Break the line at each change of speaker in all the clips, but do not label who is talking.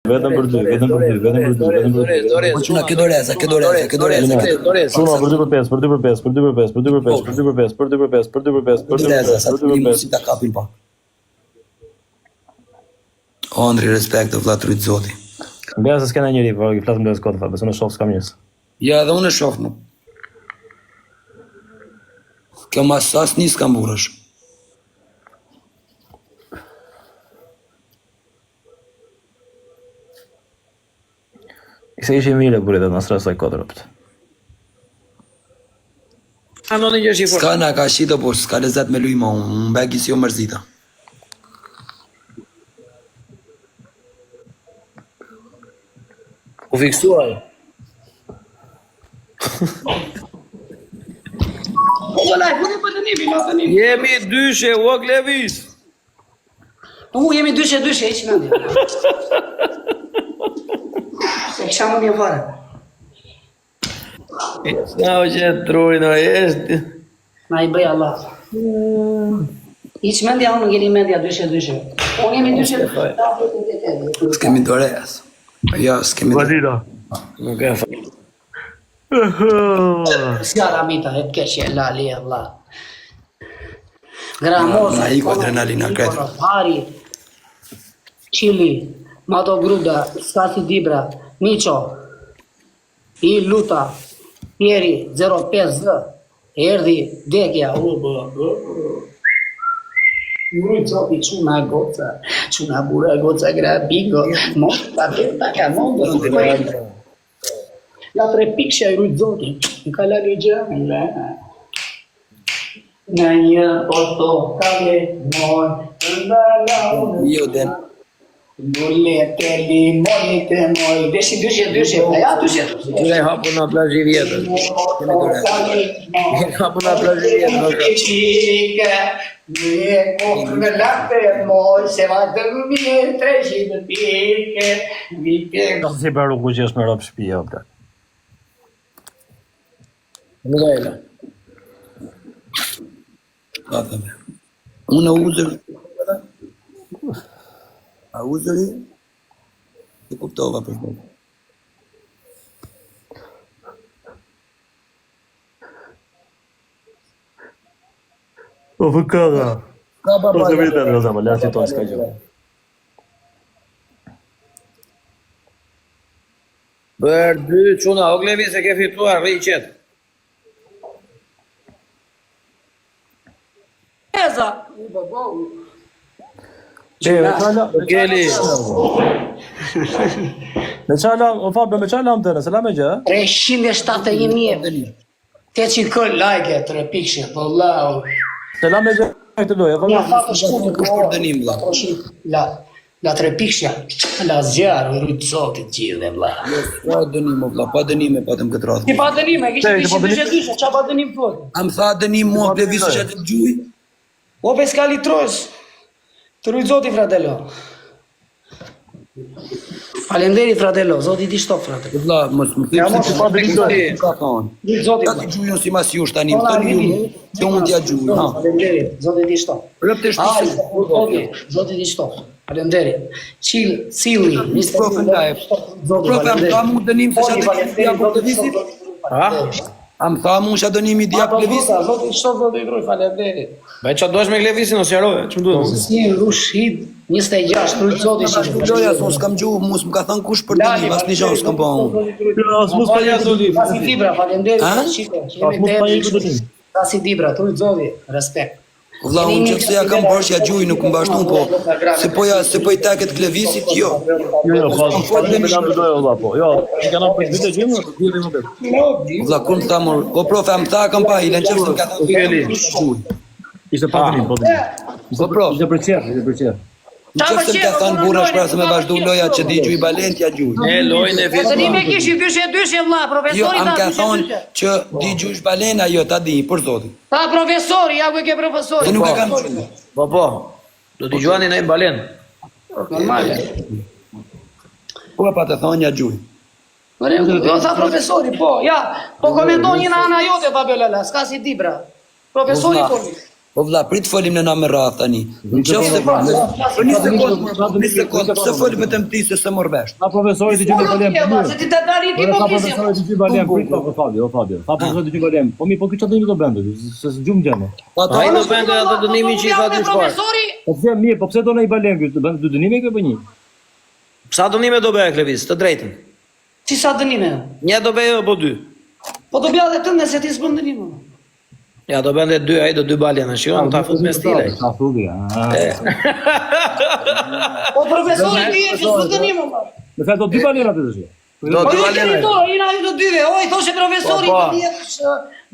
Vetëm për dy, vetëm për dy, vetëm për dy, vetëm për dy.
Po çuna këtë doreza.
Shumë për 2 për 5, për 2 për 5, për 2 për 5, për 2 për 5, për 2 për 5, për 2 për 5, për 2 për 5, për 2 për 5, për 2 për 5.
Si ta kapin pa. O Andri, respekt të vllatë Zoti.
Nga se s'kena njëri, po i flasëm dhe s'kotë, fa, beso në shoh s'kam njës.
Ja, edhe unë e shoh më. Kjo mas sas një s'kam burësh.
Se ishi mire kur i dhe në stresoj kodrëpt.
S'ka na ka shito, po s'ka lezet me lujma, unë begi si o mërzita.
U fiksuaj. Jemi dyshe, u Levis.
Jemi dyshe, iq në ndje. Se kisha më një fare.
Nga o që trurin o eshtë.
Na i bëj Allah. Iq më ndja, unë ngeli mendja dyshe. Unë jemi dyshe.
S'kemi dore asë. Ja, s'kemi dore.
Nuk e fa.
Sjara mita, e të keqe, lali, Allah. Gramosa.
Na iko adrenalina kretë.
Hari. Qili. Mato Gruda, Stasi Dibra, Miqo, I Luta, Pieri, 05Z, erdi Degja, Zoti, quna bura goca gra bingo, mostra tenta ka mondo, la tre piksha i Zoti, në kalani gjëmë, në një oto, kale, moj,
Jo, den.
Nullete, limonite, moj, dyshe, ja, dyshe.
Gjulej hapu në plazhi vjetër. Hapu në plazhi vjetër.
Një kohë në lape, moj, se va të lumje, 300 pike.
Ka si për rrugu që është me ropë shpia, opta.
Mgajla.
Unë uzër. A uzëri? E kuptova për shumë.
O, fëkara.
Ka
Po se vite në zama, le si tonë s'ka gjë.
Bër dy quna, o Levis e ke fituar, vej qetë.
Eza.
Keli.
Me qala, o Fabio, me qala më të në, se la me gjë?
371.000. 800 këll like, 3 pikshe, po lau.
Se la me gjë këtë dojë,
Ja fatë shkullë
Kush për dënim, vlla?
La 3 pikshe, la zjarë, rrujtë Zotit gjithë, vlla.
Pa dënim, vlla, pa dënime patëm këtë radhë.
Ti pa dënime, kishë dyshe, qa pa dënim fort?
Am tha dënim mua Levis që të gjuj?
O peska litrojës, të rrujtë Zotit, fratello. Falenderi, fratello, Zotit i shtop, fratello.
Vlla, mos më
Ja,
thip
mos,
se
pa
dënim ka thonë.
Rrujtë Zotit,
Ta të gjujën si mas jush tani, më të një që unë t'ja gjuj.
Falenderi, Zotit i shtop.
Rëp të shtu.
Zotit i shtop. Falenderi. Cili, nisë
Profën live. Profë, am tha mu dënim se që dënim t'ja për Levisit? Am tha mu që dënim i t'ja për Levisit?
Zotit i shtop, Zotit i gruj, falenderi.
Baj që dosh me Levisin, ose jarove, që më duhet?
Si rush hid 26, rrujtë Zotit i shtop.
Loja, s'u s'kam gjuh, mus më ka thënë kush për dënim, as një gjanë s'kam pa unë.
S'mus pa një të lim.
Kasi Dibra, falenderi,
S'mus pa një të lim.
Kasi Dibra, rrujtë Zotit, respekt.
Vlla, unë që ja kam bërsh ja gjuj, nuk më bashtu, po se po i teket Levisit, jo.
Jo, po me lamë të dojë, valla, po. Jo, i kanë për vite gjimë, të dhjeti më betë.
Vlla, kur më tha mor, po profe, am tha kam pa hilen, qëfë më ka thënë
Keli.
Ishte pa të lim, po të lim.
Po profe,
Ishte për qërë.
në qëfë se më ka thënë burë është pra se me vazhdu loja që di gjuj balent, ja gjuj.
E lojnë e fitu.
Dënime kishi dyshe vlla,
Jo,
profesori
am
ta
ka
dyshe.
thonë që di gjuj balena, jo, ta di, për zotin.
Ta profesori, ja ku e ke profesori.
Se nuk e kam gjuj.
Po, do t'i gjuani në i balen.
Normal.
Po pa të thonë, ja gjuj.
Do tha profesori, po, ja, po komenton një në ana jote, Fabio Lala, s'ka si Dibra. Profesori po.
Po vlla, prit folim në na me radh tani. Nëse për një sekondë, pse fol vetëm ti se s'e morr vesh.
Ta profesori të gjë balem.
Se ti të dali ti
Ta
po kisi.
profesori të gjë balem prit po Fabio, Fabio. Ta profesori të gjë balem. Po mi po këtë çfarë do bëndë? Se s'gjum gjëmë.
Ai do bënte atë dënimin që i tha ti shpar.
Po pse mirë, po pse do në i balem këtu? Bën dy dënime këtu po një.
Sa dënime do bëj Klevis, të drejtën.
Si sa dënime?
Një do bëj apo dy?
Po do bja dhe të nëse ti s'bën dënime.
Ja do bënte dy, ai do dy balena, shikon, ta fut me stile.
Ta futi.
Po profesori ti e që s'bën dënime.
Me fjalë do dy balena të tash.
Do
Po
dy
ju
balena.
keni to, ina ju të dyve. Oj, thoshe profesori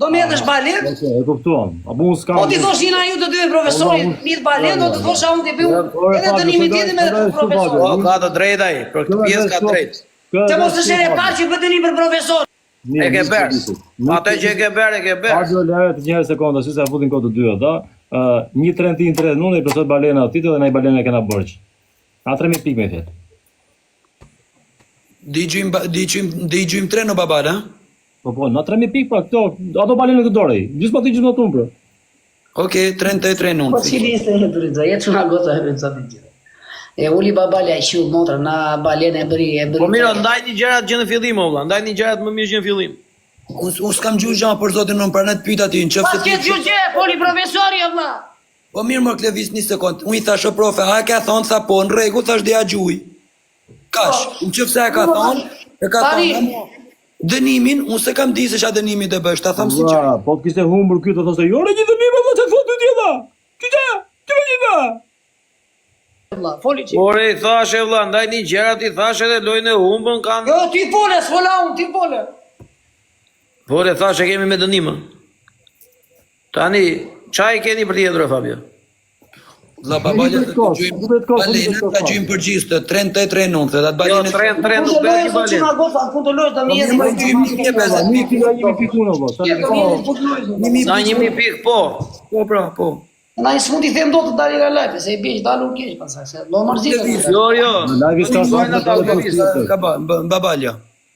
do më jetësh balet.
E kuptuam. Apo unë s'kam.
Po ti thosh ina ju të dyve profesori, mirë balet, do të thosha unë ti bëu. Edhe dënimi tjetër me profesor.
Po ka të drejtë ai, për këtë pjesë ka drejtë.
Të mos është e parë që bë dënim për profesor.
E ke bërë. Atë që e ke bërë, e ke bërë.
Fabio lere të një sekonda, si sa futin kohë të dy ata. Një tren ti, tren unë, i profesor balena aty dhe na i balena kena borx. Na 3000 pikë me thet.
Digjim treno babal, ha?
Po, na 3000 pikë pra këto, ato balena të dorë. Gjithmonë ti gjithmonë tunë, bro.
Okej, 33
Po
unë.
cili ishte e duriza, jetë çuna gota e vetë ti. E uli babalja qiu motra na balenë e bëri
Po mirë, ndaj një gjërat që në fillim olla, ndaj një gjërat më mirë që në fillim.
Unë s'kam gjuhë gjama për zotin unë pranë të pyet aty, nëse
Pas ke gjugje, poli profesori valla.
Po mirë më Klevis një sekond. Unë i thash o profe, a ka thonë sa po në rregull, thash dia gjuj. Kash, nëse e ka thonë, e ka thonë. Dënimin, unë se kam di se ç'a dënimi do bësh, ta them sinqerisht.
Po të kishte humbur ky të thoshte, "Jo, një dënim apo çfarë thotë ti valla?" Çuçi, ti vjen valla.
Valla, foli ti.
Por i thashë vëlla, ndaj një gjërat i thashë edhe lojën e humbën kanë.
Jo, ti fole, s'fola unë, ti fole.
Por e thashë kemi me dënimën. Tani, çaj keni për tjetër Fabio?
Vlla babalja të gjujmë. Balena ta gjujmë përgjithë 33 nëntë, atë
Jo,
balena.
tren nuk bëhet një
Çuna
balen.
gota, fund të lojës do më jeni.
Mirë, gjujmë 50
Mi ti nga 1 pikë unë valla.
Na 1000 pikë po.
Po pra, po.
Na i smundi them dot të dalë nga live, se i bie dalur keq pasaj, se do mërzit.
Jo, jo.
Live ska
Ka babalja.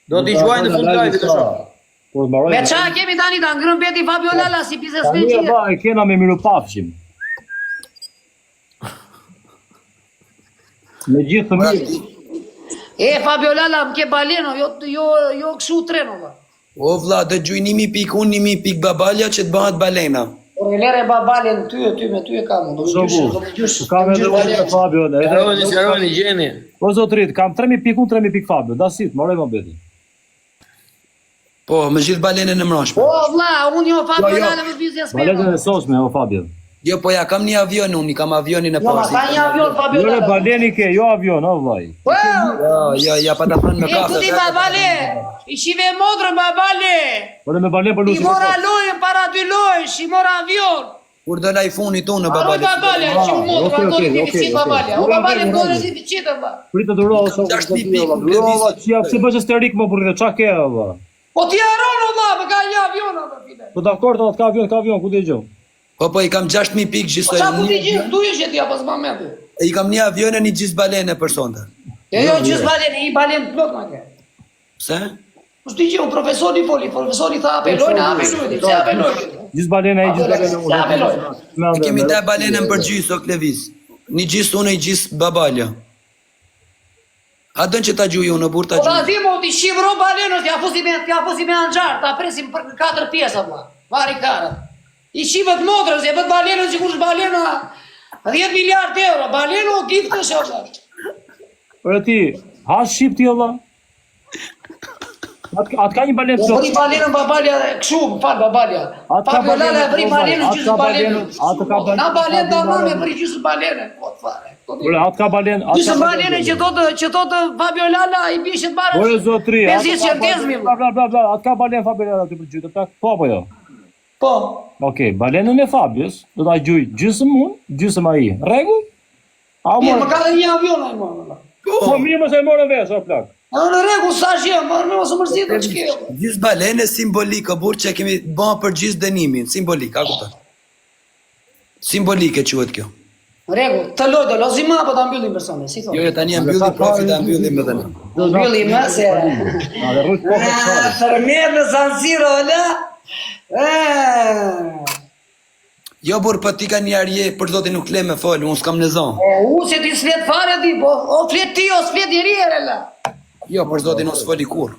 Do t'i gjuaj në fund live të shoh.
Po mbaroj.
Me ça kemi tani ta ngrën beti Fabio Lala si pizza
Tani
speciale.
ba e kena me mirupafshim. Me gjithë të mirë.
E Fabio Lala më ke baleno, jo kështu treno valla.
O vlla, dëgjoj 1000 pikë unë, 1000 pikë babalja që të bëhet balena.
Por e lere babalen ty me ty e kam. Do të gjysh.
Kam edhe unë me Fabio.
Sjaroni, gjeni.
Po zotrit, kam 3000 pikë unë, 3000 pikë Fabio. Dasit, moroj më beti.
Po, me gjithë balenën e mrashme.
Po vlla, unë jo Fabio Lala më bizë
Baletën
s'më.
e sosme, o Fabio.
Jo, po ja kam një avion unë, kam avionin e
Jo, ma
parë.
ka një avion Fabio
Jore
Lala.
baleni ke, jo avion, o vllai.
Po,
Ja, pa ta thënë në
e ku ti
kafë.
babale? I shive modrën babale.
Po me balen po
I
lusim.
mora lojën para dy lojësh, i mora avion.
Kur do iPhone-i tonë
Aroj
babale.
babale, që u modrë,
okej,
ato
okej,
një
okej,
si babale. O
okej.
babale më dore si të qitë, valla.
Pritë të durova sot.
60 pikë,
Durova, si bësh sterik më burrë, çka ke valla.
Po ti aron o valla, më ka një avion ato file.
Po dakor, ka avion, ku dëgjoj.
Po i kam 6000 pikë
Po
gjithsej.
qa ku ti gjithë, du ishë ti apo s'ma mendë.
I kam një avion e një gjithë balene për sonte.
Jo, gjithë balene, i balene plot ma ke.
Pse?
Po s'ti që, profesori foli, profesori tha apelojnë, apelojnë, pse apelojnë?
Gjithë balena ai gjithë balena.
Se apelojnë.
Ne kemi tre balenën për gjysë o Klevis. Një gjysë unë e gjithë babalja. A dën që ta gjuj unë, burr ta
Po ta
gjuj.
dhimo, ti shivro balenës, t'ja fusi me anxar, ta presim për 4 pjesa, valla. Vari karët. I shivet modrës, e bët balenën që kush balena 10 miliard euro, balenu o gift të shokë.
Ore ti, ha shqip ti valla. Atë ka një balenë
Po bëri balenën babalja, këshu, fal babalja. Fabio Lala e bëri balenën gjysë balenën. Na balenë da mame bëri gjysë balenën, po të fare.
Ore, atë ka balenë.
Gjysë balenën që thotë Fabio Lala i bishet barë.
Ore zotri.
50 centezmi.
Bla bla bla, atë ka balenë Fabio Lala aty për gjytë. Po apo jo?
Po.
Okej, balenën e Fabios do ta gjuj gjysmë unë, gjysmë ai. Rregull? A
Mirë,
mo?
më ka dhe një avion ai më.
Po mirë mos e morë vesh o plak.
Në rregull sa shjem, më mos u mërzitë ç'ke.
Gjithë balenë simbolike, burr që kemi bën për gjithë dënimin, simbolik, a kupton? Simbolike quhet kjo.
Në rregull, të loj do lozim apo ta mbyllim personin, si thonë.
Jo, tani jam mbylli profi, ta mbyllim me tani.
Do mbyllim më se.
A dhe rrut po.
Fermer në San Siro, la.
Jo, burr, po ti ka një arje, për zotin nuk le me fol, unë s'kam në zonë.
Se ti s'flet fare ti, po o flet ti o s'flet njeri ere la.
Jo, për zotin unë s'foli kur.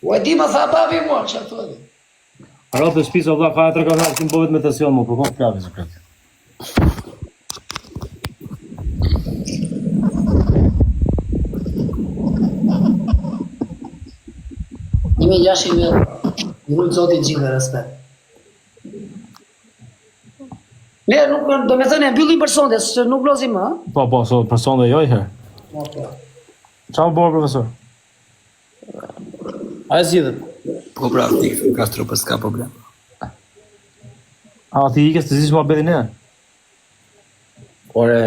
O e di më tha babi mua, që të thodi.
Aro të shpisë o vla, ka e të rëkanar, që më bëhet me tension më, po kom flavi së kretë.
Nimi 600 euro. I rujtë zotit gjithë dhe respekt. Ne, nuk, do me thënë e mbyllim për sonde, se nuk lozim më, ha?
Po, so person dhe joj herë.
Okay.
Qa më bërë, profesor?
A e zgjidhet.
Po pra, ti Kastro, për s'ka problem.
A, ti ikes të zish më abedin e?
Ore,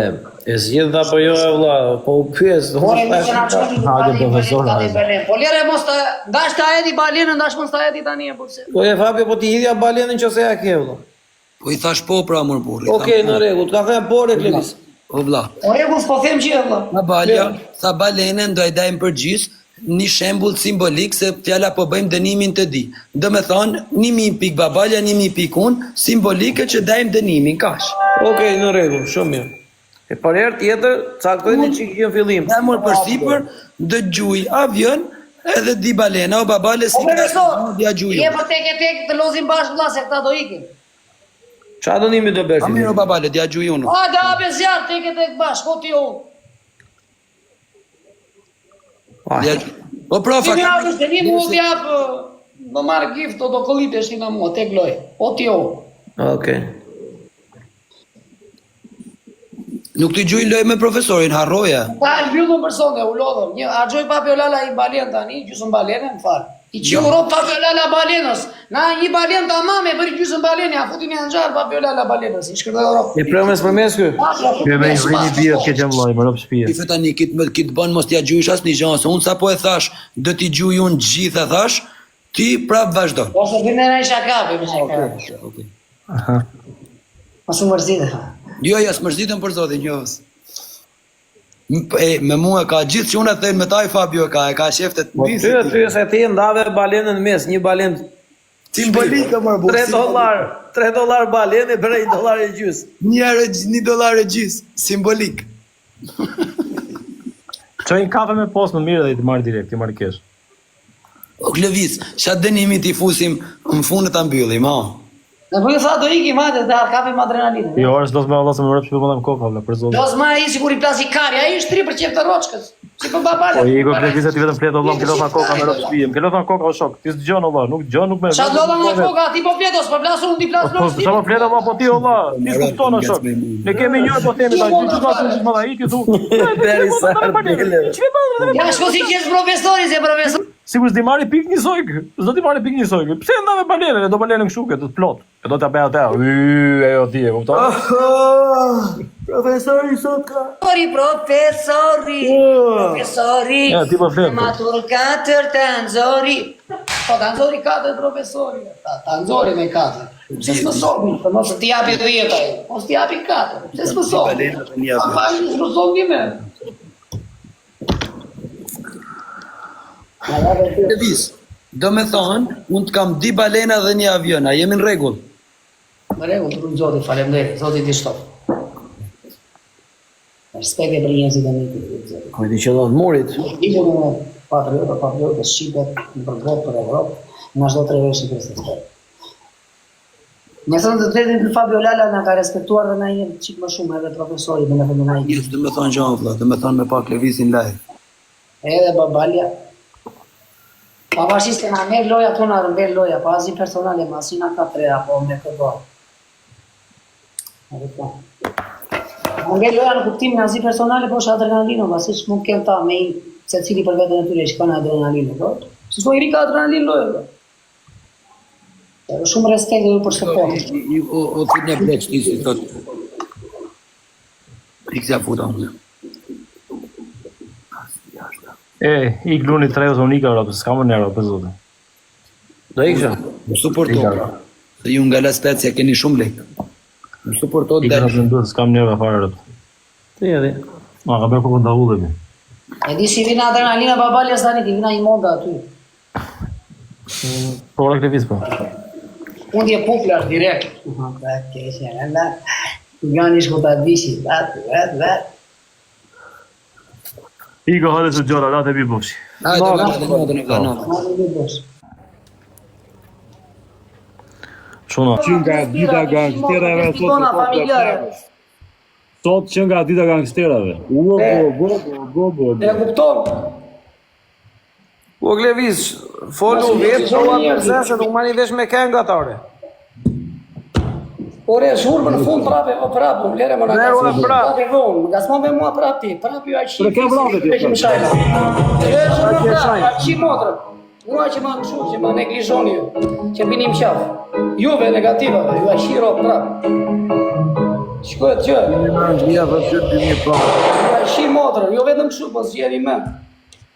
e zgjidhet apo jo e vlla, po u pyes, do
Ore,
të
një që nga qëtë
Hajde, profesor, hajde.
Po lere, mos të, ndash të ajeti balenën, ndash mos të ajeti tani e burse.
Po e Fabio, po ti hidhja balenën që se ja ke vlla.
Po i thash po pra mër burri.
Okej, në rregull, ka thënë po Reklevis.
O vlla.
O rregull, po them që e vëlla.
Na balja, sa balenën do e dajmë përgjys, një shembull simbolik se fjala po bëjmë dënimin të di. Do me thonë, 1000 pik babalja, 1000 pik unë, simbolike që dajmë dënimin, kash.
Okej, në rregull, shumë mirë. E për herë tjetër, caktojnë një çik në fillim.
Dhe mërë për sipër, dëgjuj avion, edhe di balena, o babale si
Profesor,
dia gjuj.
je për tek e tek të lozim bashkë vëlla se këta do ikin.
Qa dënimi do bësh?
Amiro babale, dia gjuj unë.
A, da abe zjarë, tek e tek bashkë, o ti o.
Po profa.
Ti nga është dënim u t'japë, do marrë gift, do kollitesh ti nga mua, tek loj, o ti o.
Okej.
Nuk të gjuj loj me profesorin, harroja.
Ta e mbyllën për sonde, u lodhëm. Një argjoj papiolala i balen tani, gjusën balene, më falë. I që uro papiolala balenës. Na një balen të amame për i gjusën balene, a futin e në gjarë papiolala balenës. I shkërdo euro.
E premës për mes kë?
Kjo me i vrini bia këtë gjemë loj, më rëpë shpia.
I feta një kitë banë mos t'ja gjujsh asë një gjanë, se unë sa po e thash, do t'i gjuj unë gjitha thash, ti prap vazhdo.
Ose të në në shakape, me shakape. Masu mërzide.
Jo, jas mërzitën për zotin, njës. Me mua ka gjithë që unë e thejnë me taj Fabio e ka sheftet
Po ty se ti ndave balenën në mes, një balenë
simbolike më rëbu.
$3 balenë e bërë $1 e gjys.
$1 e gjys, simbolik.
Qojnë kafe me post më mirë dhe i të marrë direkt, i marrë kesh.
O Klevis, shatë dënimi t'i fusim në fundet të mbyllim, ha?
Në për tha do iki madhe dhe kapim adrenalinë.
Jo, është do s'me Allah se më rëpë shpë më dhe më koka, për zonë.
Do s'ma i sigur i plasi kari, a i është 3% të roçkës. Si për babale.
Po i go Klevis e ti vetëm fletë Allah, më kelotha koka me rëpë shpijem. Kelotha koka o shok, ti s'gjon Allah, nuk gjon, nuk me...
Qa do nga koka, ti po fletos, po flasë unë ti flasë
Po
roçkës.
sa më fletë Allah, po ti Allah, ti s'kupton o shok. Ne kemi njërë po themi, ta ti që të më dha i, ti thu...
Deri sa ardele.
Ja shko si qesë profesori, se profesor.
Sigur s'di marri pik një sojkë, s'do t'i marri pik një sojkë. Pse ndave balenën, e do balenën kështu, do t'plot. E do t'ja bëja te, ejo ti e, kupton?
Profesori sot ka.
Profesori.
Ja, ti po fletë.
Matur 4 të nëzori. Po të nëzori 4 profesori. Të nëzori me 4. Pse s'më sobi, të mos t'i japi 10 ai. Mos t'i japi 4. Pse s'më sobi? A pa i s'më sobi me.
Klevis, do me thonë, unë t'kam 2 balena dhe një avion, a jemi në regull?
Në regull, të rrugë zotit, falemderit, zotit t'i shtop. Respekte për njerëzit e një.
Kujti që do të murit.
Diku në patriota, shqipet, në përgot për Evropë, në ashtë do të reveshë për së shpet. Nësën të tretin të Fabio Lala në ka respektuar dhe na jenë qikë më shumë edhe profesori dhe me thëmë na jenë.
Njës, do me thonë gjanë, vla, do me thonë me pak Klevisin live.
Edhe babalja. Pavarësisht e na merë loja tona rëmbel loja, pa azi personale, ma si na ka 3 apo me këto. Rëmbel loja në kuptimin azi personale, po është adrenalino, ma si që mund kem ta me i se cili për vetën e tyre i shkone adrenalino, do? Si s'mo i rika adrenalin loja, do? Shumë respekt dhe për support.
O të një pleq, ti si thot. Piksja futa unë.
Ik luni 3 ose unë ika rrapë, s'ka më nërë, për zote.
Do ikësha?
Më suporto. Se ju nga la specia keni shumë lek. Më suporto
Ik
dhe.
rrapë në duhet, s'kam nërë fare rrapë.
Ti edhe.
Ma, ka bërë për kënda u dhe mi.
E di si vina adrenalina babalja s'dani, ti vina i moda aty.
Por e Klevis po.
Unë je popular direkt. Janë ishko ta dishi, vetë.
Iko hale së gjora, la të bi boshi. Shona, që nga dita gangsterave, sot që nga dita gangsterave. Go.
E kupton?
Po Gleviz, folu vetë, po atë se nuk mani vesh me këngë atare.
Ore, shurë në fund prapë, o prapë, lere më në
Lere më prapë.
Prapë e vonë, nga s'ma me mua prapë ti, prapë ju a qi.
Për ke vrave ti,
Veqim shajna. Që e shumë prapë, a qi motrën. Mua që ma në shumë, që ma neglizhoni ju, që pinim qafë. Juve negativave, ju a qi ropë prapë. Shkojët që? Ju a qi motrën, ju vetëm këshu, po s'gjeri me.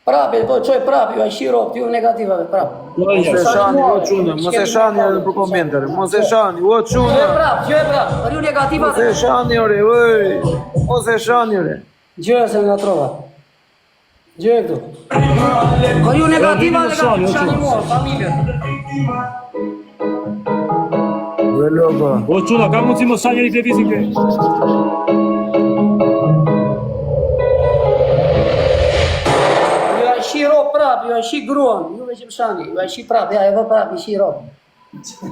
Prapë, po qoj prapë, ju a qi ropë, ju negativave prapë.
Mos e shani, o qune, mos e shani edhe për komentare, mos e shani, o qune.
Gjë prapë, për ju negativave.
Mos e shani, ore, oj, mos e shani, ore.
Gjë se nga trova. Gjë e këtu. Për ju negativa dhe ka shani mua, familje.
O quna, ka mundësi mos shanje një televizin ke?
Ju a shi ro prap, ju a shi gruan, ju me që më shani, ju a shi prap, ja, e vë prap, i shi ro.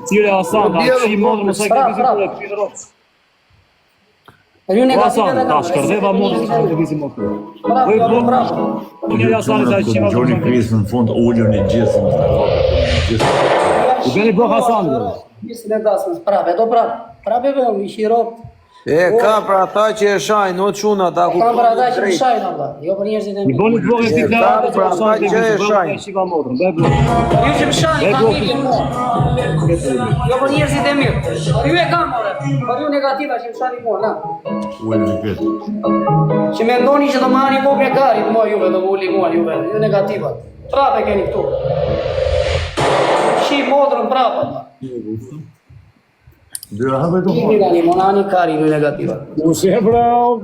Cire Hasan, a që i modrë mos e televizin për e këshirë ropë.
Për ju negativa
Hasan,
dhe
ta
ka
shkërdeva modrë mos e televizin më kërë.
Prap, jo, prap.
Unë Hasan i sa që qima
Gjoni Kris në fund ullën e gjithë në të
U beni bro Hasan dhe.
Nisë me dasmës, prap, e do prap. Prap e vëm, i shi ro.
E, ka pra ata që e shajnë, o quna, ta ku
Kam për ata që më shajnë, Allah, jo për njerëzit e
I
mi.
boni blogë e t'i klarë,
pra, ata që e shajnë.
Shiva modrën, be blogë.
Ju që më shajnë, familje mua. Jo për njerëzit e mirë. Për ju e kam, ore. Për ju negativa që më shani mua, na.
ullën e këtë.
Që me ndoni që do marri po me garit, mua juve, do më uli mua juve, ju negativa. Prap e keni këtu. Shi modrën prap, Allah.
Dhe habe të
Kimi gani, monani kari, ju negativa.
Kushe brau.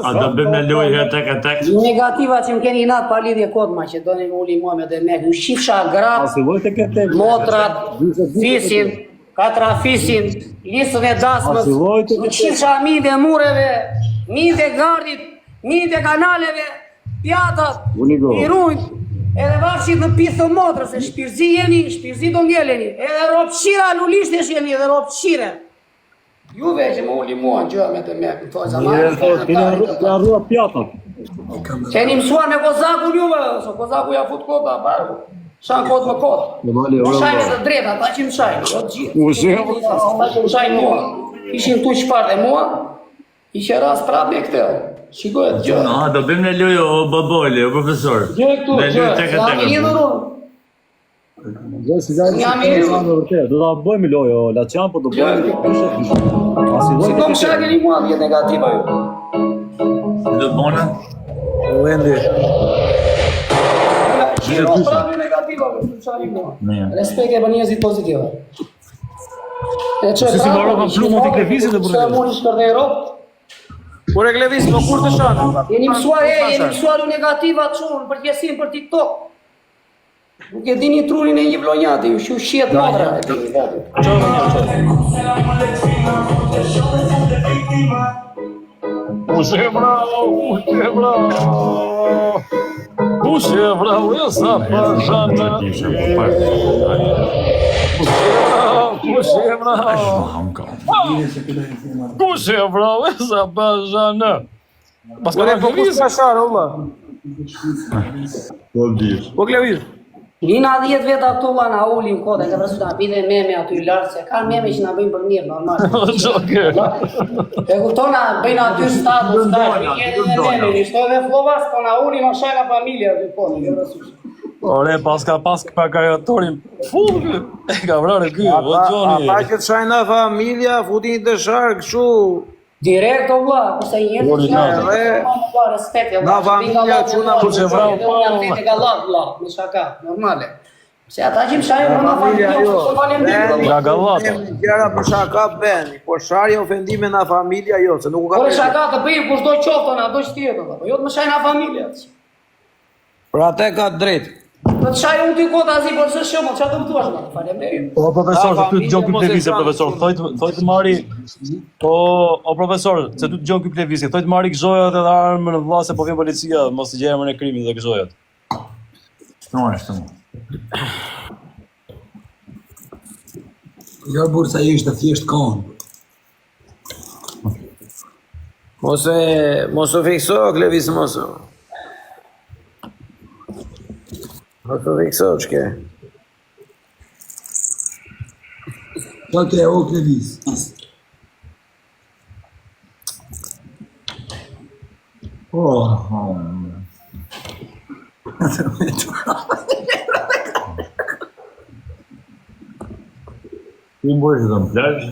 A do bëm në lojë her tek.
Ju negativa që më keni natë pa lidhje kod ma, që do një më uli mua me dhe me. Ju shifsha gratë,
Asi vojtë e këtë
motrat, fisin, katra fisin, lisën e dasmës, në qifësha mide mureve, mide gardit, mide kanaleve, pjatat, pirujt, edhe vafshit në pithë motrës, e shpirzi jeni, shpirzi do ngeleni, edhe ropëshira lulishtesh jeni, edhe ropëshire. Juve që më uli mua në gjëa me të mekë, në tojza
Keni arrua pjatat.
Keni mësua me kozakun juve, so kozaku ja fut kota, barku. Shan kod më kod. Më shajnë të drejta, ta që më shajnë, jo të gjithë. Ta që më shajnë mua. Ishin tu qëpart e mua, ishe ras prap me këtë. Shikohet gjë.
A do bëm në lojë o baboli, o profesor.
Gjë këtu,
Në
gjë.
lojë tek
Jam i lidhur unë. Jam i lidhur.
Do ta bëjmë lojë, o Laçan, po do bëjmë kështu. Asi
Si do më shakeni mua, dhjetë negativa ju.
Do bona.
Vendi.
Shiro prap negativa, më shani mua.
Ne.
Respekte për njerëzit pozitive.
Si marrë kam plumën të Klevizit dhe
Që mund i shkërdej ropë.
Por e Gleviz, po kur të shanë?
Jeni mësuar u negativa të shumë për t'jesim për TikTok. Nuk e dini trurin e një vlonjati, ju shu shjet madra.
Kushe brau, e sa përshana. Kushe brau, e sa përshana.
Por e po kur të shanë, ola?
Po dish.
Po Gleviz.
Lina 10 veta këtu la na ulim kode, nga përsu ta pide meme aty lartë, se kanë meme që na bëjnë për mirë, normal. E kuptona, bëjnë aty status, meme, një shto dhe flovas, po na ulim a shajna familje aty kode, nga përsu.
Ore, pas pa kajatorin, full, e ka vrarë ky, o Gjoni.
Ata që të shajnë familja, futin të sharë, këshu.
Direkt o vlla, kurse njerëzit që ka respekt,
na familja çuna
kur se vrau
po janë te gallat vlla, me shaka, normale. Se ata që më shajnë në familja,
Nga gallata.
Gjera për shaka bëni, por sharje ofendime na familja jo, se nuk u ka.
Por shaka të bëjnë kushdo qoftë na do ç'tjetër, po jo të më shajnë na familja.
Për atë ka drejt.
Do të shaj unë dy kota azi, po të shumë, që të më tuash, ma, faleminderit.
O profesor, se ty të gjon ky
mos e
plevizje,
shani.
profesor. Thojt Mari. O profesor, se ty të gjon ky plevizje. Thojt Mari gëzojat edhe armën në vlla se po vjen policia, mos i gjej emrin e krimit dhe gëzojat.
Shtu.
Jo bursa ishte thjesht kon.
Mos u fikso, Klevis, mos u. Mos u fikso, ç'ke?
Sa ke o Klevis?
Ti mburë që të më plazh.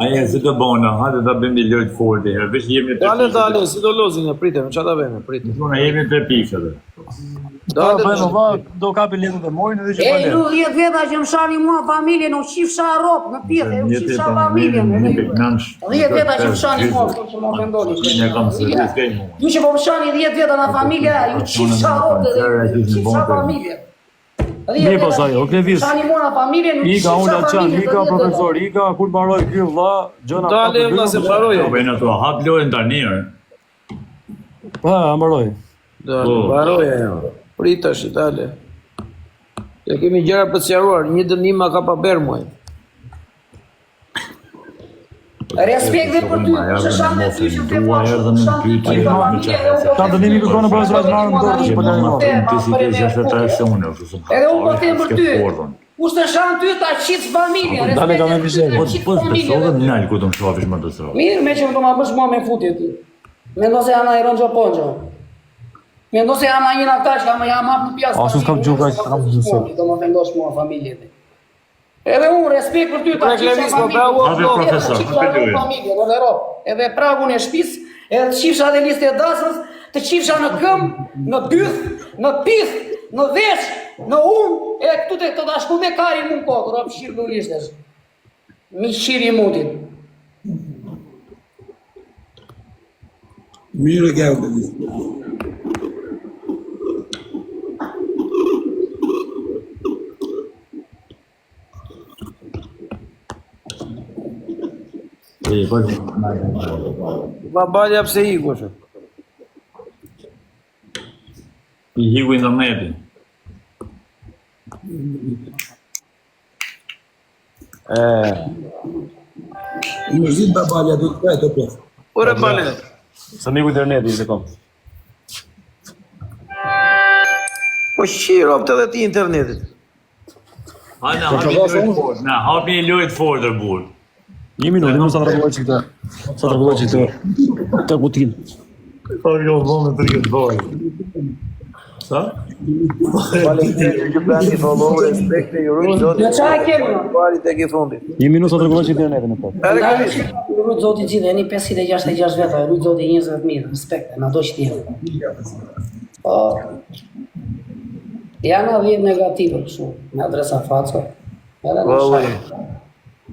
Aja si të bona, hajde ta bëjmë lojë të fortë herë. Veç jemi të
Dale, si do lozin, pritem, ç'a ta bëjmë, pritem.
Unë jemi të pikë.
Do kapi letën e morin edhe që
E,
falem.
lu 10 veta që më shani mua familjen, u qifsha ropë, në pjetë, u qifsha familjen. 10 veta që më shani mua, që më vendoni.
Ne kam se të skej mua.
Ju që po më shani 10 veta në familje, ju qifsha ropë dhe ju qifsha familje.
Mi pasaj, o Klevis.
Shani mua në familjen, u
Ika
qifsha
unë
familje.
Alçan, ika profesor, ika kur mbaroj ky vlla, gjëna
Dale, vlla, se mbaroj.
Po bëjnë ato, hap lojën tani.
Ha, mbaroj.
Dale, baroja jo. Pritash, dale. Ja kemi gjëra për të sqaruar, një dënim ma ka pa berë muaj.
Respekt dhe për ty, që shanë dhe ty që të
Ta dënimi kërkon në profesorat marrë në dorë që po lejnë marrë.
Edhe unë po them për ty. Kush të shanë ty ta qitë familje.
Dale ka me vizhë.
Nalë ku të më shofish më të sërë.
Mirë, me që më do ma bësh mua me futje ty. Mendo se janë i rëngjo ponjo. Mendo se janë një naktar që kam jam hap në pjasë.
A, s'u kam gjuka që kam gjusë.
Do më vendosh mua familje ty. Edhe unë respekt për ty ta
Pra,
qitë
Klevis, po,
familje.
bravo,
Ave profesor,
Familje, në Evropë. Edhe pragun e shtëpis, edhe të qifsha dhe listë e dasës, të qifsha në këmë, në byth, në pith, në vesh, në unë, e këtu të të shku me kari mund kokë, rëpë shirë në lishtesh. Mi shirë i mundin.
Mirë e kjo Klevis.
Babalja pse i kushe.
I higu internetin.
Mërzit babalja do të kaj të plëf.
Ure bale.
Sa miku interneti se kom.
Po shirop të dhe ti internetit.
Hajde, hapi lojë të fortë. Na, hapi lojë të fortë der burr.
Një minutë, më sa të rregulloj që këtë. Sa të rregulloj që këtë. Të kutin.
Po jo vonë të rrihet boj. Sa?
Faleminderit që bëni follow, respekt e ju zoti.
Në qa e kemi?
Pari tek i fundit.
Një minutë sa të rregulloj që internetin e po.
Edhe Klevis.
Rrujt zoti gjithë, e një 566 veta, rrujt zoti 20.000, respekt, në do që tjetë. Po, janë adhjet negative, kështu, me adresa faco, edhe në shaj.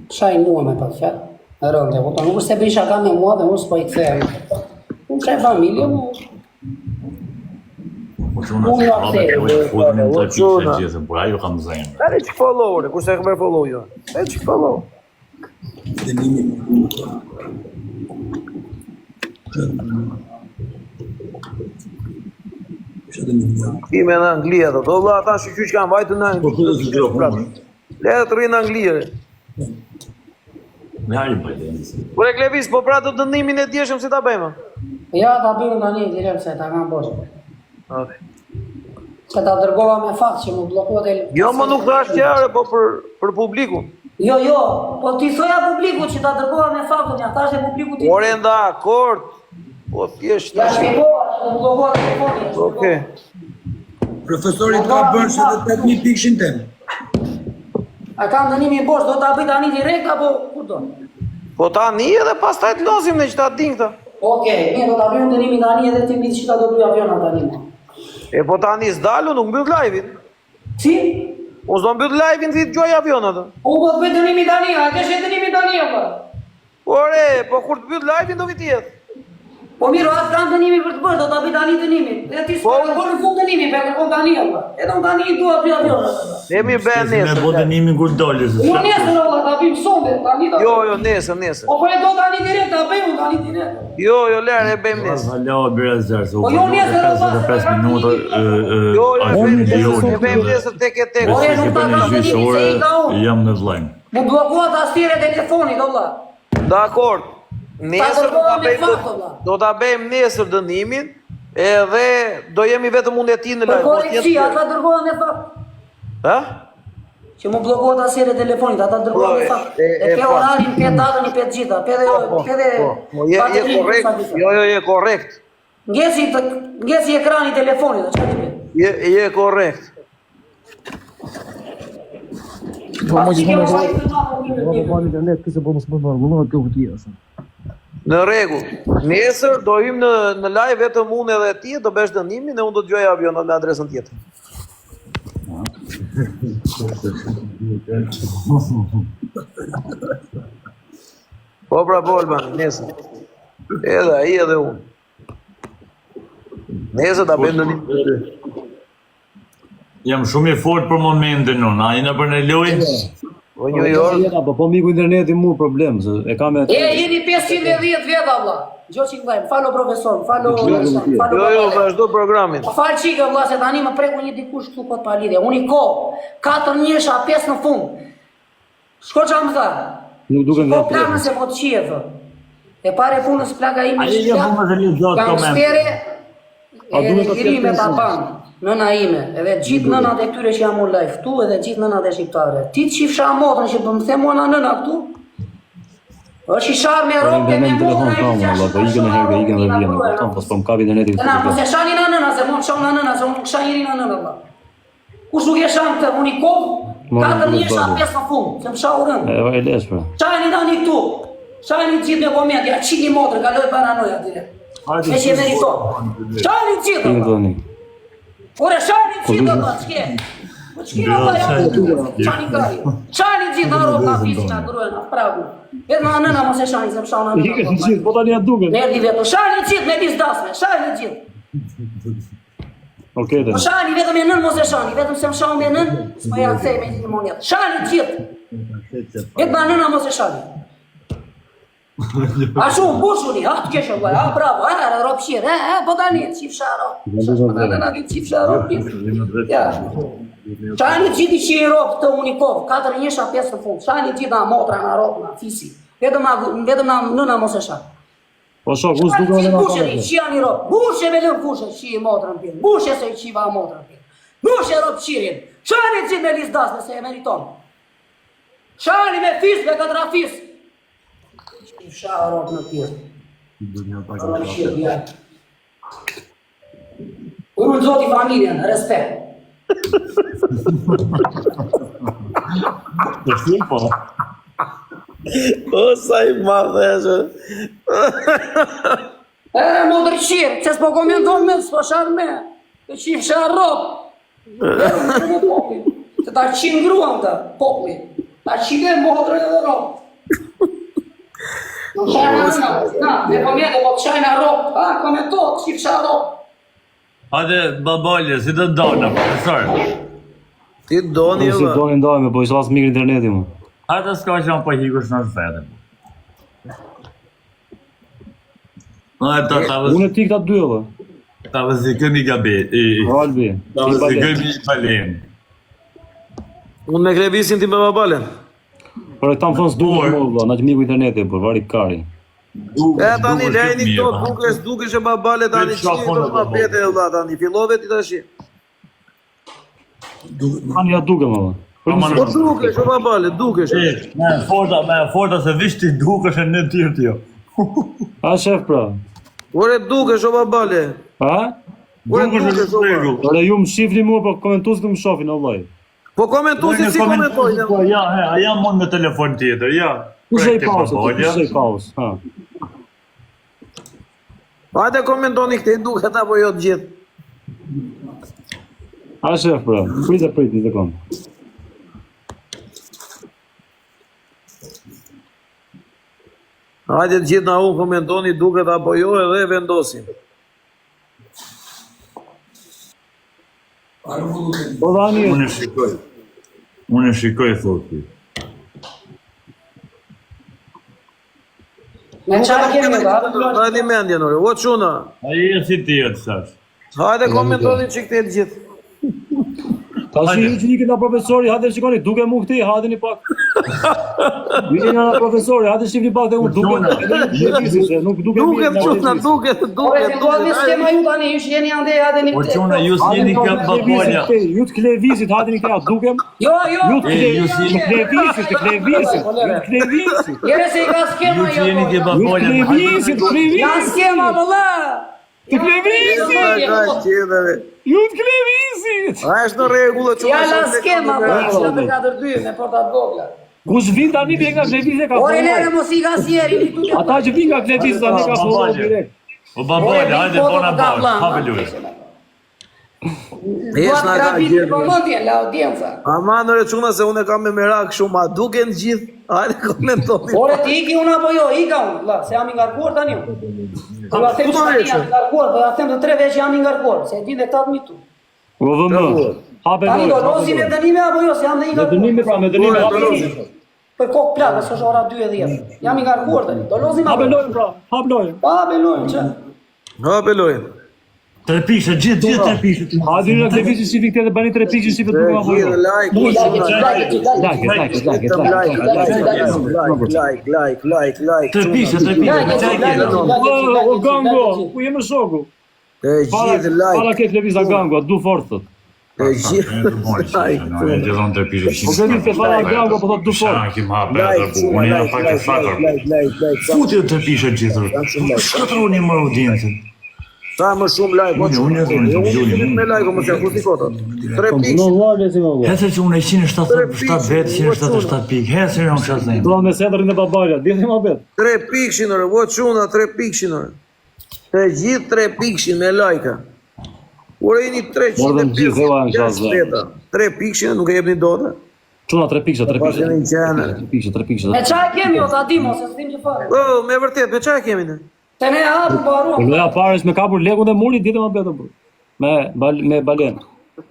Shaj mua me pat fjatë, në rëndë, po nuk se bëj shaka me mua dhe unë s'po i kthehem. Unë shaj familje,
Po çuna se hapi lojë të fortë në të pikë gjithë, por ajo kam zemër.
Dale që follow, kurse e këmë follow jo. Dale që follow. Ime në Angli ato, do vlla ata shqyq kanë vajtë në
Po
Angli.
këtë të gjokë.
Le të rrinë në Angli.
Me harin për të.
Kur e Klevis, po pra të dënimin e djeshëm si ta bëjmë?
ja ta bëjmë tani direkt se ta kanë bosh.
Okay.
Se ta dërgova me fakt që më bllokuat e...
Jo, më nuk thash qare, po për publikun.
Jo, po ti thoja publikut që ta dërgova me faktin, ja thash e publikut ti.
Ore nda akord, po thjesht.
Ja shpjegova që më bllokuat telefonin.
Okej.
Profesorit ka bërë që dhe 8.000 pikshin tem.
A kam dënimi bosh, do ta bëj tani direkt apo kur do?
Po tani edhe pastaj të losim në që ta din këta.
Okej, mirë, do ta bëjmë dënimin tani edhe ti mbi çka do bëj aviona tani.
E po tani s'dalu, nuk mbyll live-in.
Si?
O s'do mbyll live-in ti të gjoj avionat.
U do të bëj dënimin tani, a ke shë dënimin tani apo?
Ore, po kur të mbyll live-in do vi tjetë.
Po mirë, atë kam dënimin për të bërë, do ta bëj tani dënimin. Dhe ti s'po e bën në fund dënimin, pe kërkon tani valla. Edhe unë tani dua aty avion.
Jemi bën
Me
nesër.
bo dënimin kur doli.
Unë nesër valla ta bëjmë sonde, tani do.
Jo, nesër.
Po e do tani direkt, ta bëjmë tani direkt.
Jo, lere, e bëjmë nesër.
Hala, Birazer, so
Po jo nesër valla.
55 minuta
Jo,
e
e bëjmë nesër tek e tek.
Po e nuk ta kam dënimin se i ka unë.
Jam në vllajn.
Mu bllokuat asire telefonit valla.
Dakor. Nesër do ta bëjmë nesër dënimin, edhe do jemi vetëm unë e ti në
Po
live.
korrektësi, ata dërgohen me fakt.
Ha?
Që mu bllokuat asire telefonit, ata dërgohen me fakt. E pe orarin, pe datën, i pe gjitha, pe
Je korrekt. Jo, je korrekt.
Ngesi ekrani telefonit, çfarë ti pe?
Je korrekt. Në rregull. Nesër do hym në live vetëm unë edhe ti, do bësh dënimin e unë do dëgjoj avionat me adresën tjetër. Po pra po Albani, nesër. Edhe ai edhe unë. Nesër ta bëjmë dënimin.
Jam shumë i fort për momentin unë, a jena për në lojnë?
Po New York.
Po miku interneti mu problem, se e kam e...
Jeni 510 vjetë, valla. Gjoqin vajmë, falo profesor, falo...
Jo, vazhdo programin.
Falë qike, valla, se tani më preku një dikush këtu këtë pa lidhje. Unë i ko, 4 njësha, 5 në fund. Shko që më tha?
Nuk duke nga
Po plakën se po të qije, thë. E pare punës plaka ime
Aje një punë të një zotë
gangstere, e lirime të banë. Nëna ime, edhe gjithë nënat e këtyre që jam unë live këtu, edhe gjithë nënat e shqiptare. Ti të qifësha motrën që për më them uana nëna këtu, është i sharë me ropë e me motrën e
i ikën e herë, ikën dhe vjenë, kupton, pas po më kapi interneti
Nëna, po se shani në nëna, se mund shani në nëna, se unë nuk shani njëri në nëna, valla. Kush nuk e shani këtë, unë i kovë, 4 njësha, 5 në fund, se më shau rëndë.
E lesh, pra.
Shani në një këtu, shani gjithë me komend, ja qini motrën, kaloj paranoja dire. Me që e meriton. Shani gjithë, valla. Ore, shani gjithë, valla, qke? Po qke në valla, shani kari. Shani gjithë në ropë, në fisë, në grujë, në pragu. Edhe në nëna mos e shani, se më shau në nëna.
Ikën gjithë, po tani e duke.
Ne erdi vetë, shani gjithë me disë dasme, shani gjithë.
Okej, dhe.
Po shani vetëm e nën mos e shani, vetëm se më shau me nën, s'po ja kthej me një monjet. Shani gjithë. Vetëm me nëna mos e shani. A shumë, bushuni, ha, të keshë, ha, bravo, ha, ropëshirë, po tani, qif sharo. Po tani, qif sharo, ja. Shani gjithi që i ropë të unikov, 4 njësha 5 në fund, shani gjitha na motra, na ropë, na fisi. Vetëm na nëna mos e shani.
Po shok, us duke
Shani bushe, i që janë i ropë, bushe me lënë fushe, që i motra në pjenë, bushe se i qiva motra në pjenë, bushe ropëshirin, shani gjithë me lisë dasme se e meriton. Shani me fis, me katra fis. I shao ropë në pjenë. Ropëshirë, ja. Unë zoti familjen, respekt.
Të shtim, po.
O, sa i madhe është.
Më dërqirë, që s'po komendon me, s'po sharë me. Të qifë sharë ropë. Se ta qimë gruam të, popli. Ta qimë e modrën edhe ropë. Në sharë në, me komendë, po të shajnë a ropë. Ha, komendo, të qifë sharë ropë.
Hade, babalje, si të dona, profesor.
Ti doni,
Si doni ndajme, po i slas mikë interneti, mu.
Hade s'ka që janë pa hikush në fete.
Unë e ti këta dy, dhe.
Ta vëzikëm i gabet.
Albi.
Ta vëzikëm i balen.
Unë me krevisin ti me babalen.
Por e ta më thonë s'duke mu, dhe, na që miku interneti, por vari kari.
E tani lejni këto dukesh e babale tani që të ma pete e vla tani. Filove ti tashi.
Tani ja duke, më dhe.
Po dukesh o babale, dukesh.
Me forta se vish ti dukesh e në tjërë t'jo.
A, shef, pra.
Ore dukesh o babale.
A?
Ore dukesh o babale.
Ore ju më shifni mu, po komentus të më shofin, Allah.
Po komentusi si komentoj.
Ja, a jam mund me telefon tjetër, ja.
Kushe i paus, kushe i paus.
Hajde komentoni këte i duket apo jo të gjithë.
A, shef, pra. Prit, një sekund.
Hajde të gjithë na unë komentoni duket apo jo edhe vendosim.
Po dhani,
Unë e shikoj thotë.
Me çfarë kemi valla?
Hajde mendjen ore, o çuna.
Ai e si ti e të thash.
Hajde komentoni çik të gjithë.
tash ju që ikën nga profesori, hajde shikoni, duke mu këti, hajde një pak. Ikën nga profesori, hajde shikni pak dhe unë duke, nuk duke
Duket çuna, duket.
Ore, me skema ju tani, ju jeni ande hajde një.
O çuna, ju s'jeni kë babolja.
Ju të klevizit, hajde një këta, dukem.
Jo, jo.
Ju të klevizit.
Jere se i ka skema
Ju që jeni kë
Ju të
babolja.
klevizit,
Ja skema valla.
Të klevizit. Ju të klevizit.
A është në rregull çuna.
Ja la skema valla, me 4-2 me portat vogla.
Kush vin tani vjen nga klevizit ka
Ore,
folur.
lere mos i ka sieri, ni tu.
Ata që vin nga klevizit tani ka folur direkt.
O babolja, hajde bona ball. Hapë lojë.
Jesh na ka
gjithë.
gjithë.
Po mendje la audiencia.
Ama në çuna se unë kam me merak shumë, a duken gjithë? Hajde komentoni.
Ore ti iki unë apo jo, ika unë, la, se jam i ngarkuar tani unë. Do ta them se jam i ngarkuar, do ta them të 3 veç jam i ngarkuar, se e di dhe 8 mitu.
Po vëmë. Hape
Tani do
lojë.
lozi me dënime apo jo, se jam dhe i
Me
ngarkuar.
dënime pra, me dënime hape lojë.
Për kokë plakë, s'është ora 2:10. Jam i ngarkuar tani, do lozi me
Hape
apo.
lojë pra, hape lojë.
Pa belojnë, që?
Hape lojën.
Tre pishe, gjithë tre pishe.
Hajde në klevizit si fikte dhe bani 3 pikë si vetë nuk apo jo.
Gjithë like, like.
Tre pishe, me çaj
O gango, ku jemi shoku?
Të gjithë
Para
like.
ke televiza gango, du fortë.
Të gjithë like.
E gjithon tre pishe.
Po kemi se para gango po thot du fortë.
Shaki ma bërë, unë jam pak e fatur. Futi tre pishe gjithë. Shkatroni më audiencën.
Sa më shumë like, po shumë. Me like, mos e futi kotat. 3 pikë.
Hese që unë e 177 vetë, 177 pikë. Hese në shazim.
Do me setrin e babalja, dihet më bet.
3 pikshin ore, vo çuna 3 pikshin ore. Të gjithë 3 pikshin me like. Ore jeni 350. 3 pikshin nuk e jepni dot.
Çuna 3 pikë, 3
Pas jeni qenë.
3 pikë.
Me çaj kemi o ta di mos e s'dim që fare.
Oh, me vërtet, me çfarë kemi ne?
Se ne hapu
Po
baruam.
loja parës me kapur lekun dhe muri ditë më bet apo. Me balen.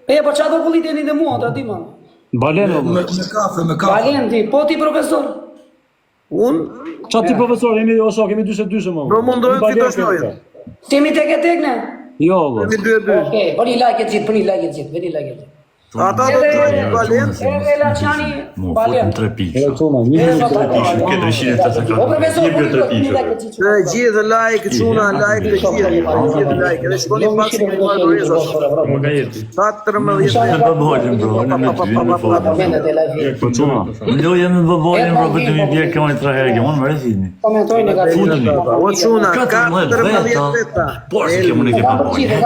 E po çfarë do kulliteni dhe mua, ta di më.
Balen apo.
Me kafe, me kafe.
Valenti, po ti profesor.
Unë
Çfarë ti profesor, jemi o shok, jemi 42 më.
do mundojmë fitosh lojën.
Timi tek e tek ne.
Jo, vë.
Kemi 2-2.
Okej, bëni like e gjithë, bëni like e gjithë, bëni like e gjithë.
Ata do të trojnë Valent.
Edhe Laçani,
Mu,
Valent.
futën tre pishe.
Çuna, një
Ke 380.
O profesor,
Jep tre
bëni
pishe.
like e gjithë.
Të gjithë like, çuna like të gjithë like. Edhe shkoni pas me valorizos. 17.
Me babolin, bro, në me ty, në foto.
Mendet e live.
Po çuna.
Loja me babolin, bro, vetëm i bje këmoj tre herë, unë më rezini.
Komentoj negativ.
Futeni.
O çuna 14
veta.
veta.
Por si ke unë ke babolja.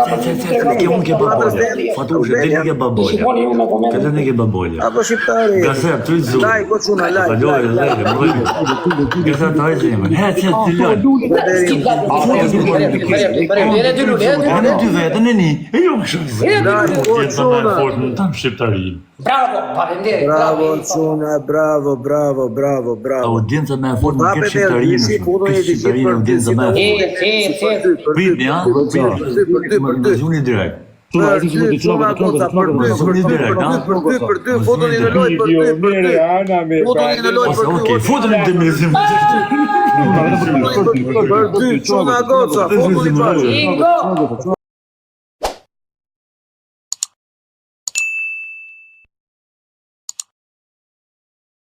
Ke unë ke babolja. Fatushe, dhe një ke babolja.
Shikoni ju me koment.
Këtë një ke babolja.
Apo shqiptari.
Gazet, të i zuë.
Like, o çuna like.
Valore, lege, mërëgjë. Gazet, të ajtë jemë. He, që të lojë. Anë dy vetë, në një. E jo më shumë zë.
Like, o çuna.
Tam shqiptarinë.
Bravo, faleminderit.
Bravo çuna, bravo.
Audienca me e fort në këtë shqiptarinë. Këtë shqiptarinë, audienca me e fort. Pritni, ha? Pritni. Zuni direkt.
Çuna, ti më të
Zuni direkt, ha?
Për ty, fotoni në lojë për ty. Fotoni në lojë për ty.
Okej, futën në demizim.
Për ty, çuna goca, fotoni pas.
Ingo.